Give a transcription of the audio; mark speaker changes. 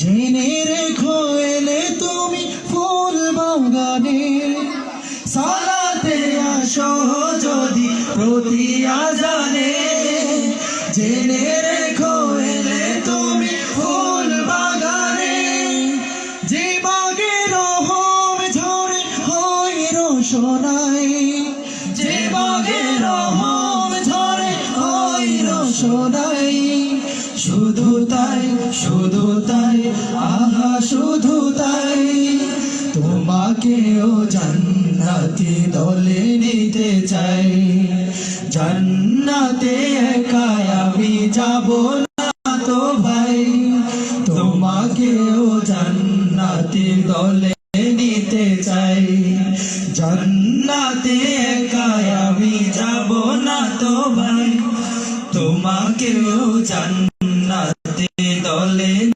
Speaker 1: জেনে রেখো এলে তুমি ফুল বাগানে সালাতে আসো যদি প্রতি আজানে। জেনে রেখো এলে তুমি ফুল বাগানে যে বাগে রহম ঝরে হয় রোশনাই, যে বাগে রহম ঝরে হয় রোশনাই। শুধু তাই, শুধু তাই, আহা শুধু তাই, তোমাকেও জান্নাতি দলে নিতে চাই। জান্নাতে একা আমি যাব না তো ভাই, তোমাকেও জান্নাতি দলে নিতে চাই। জান্নাতে একা আমি যাব না তো ভাই, তোমাকেও জান্নাতি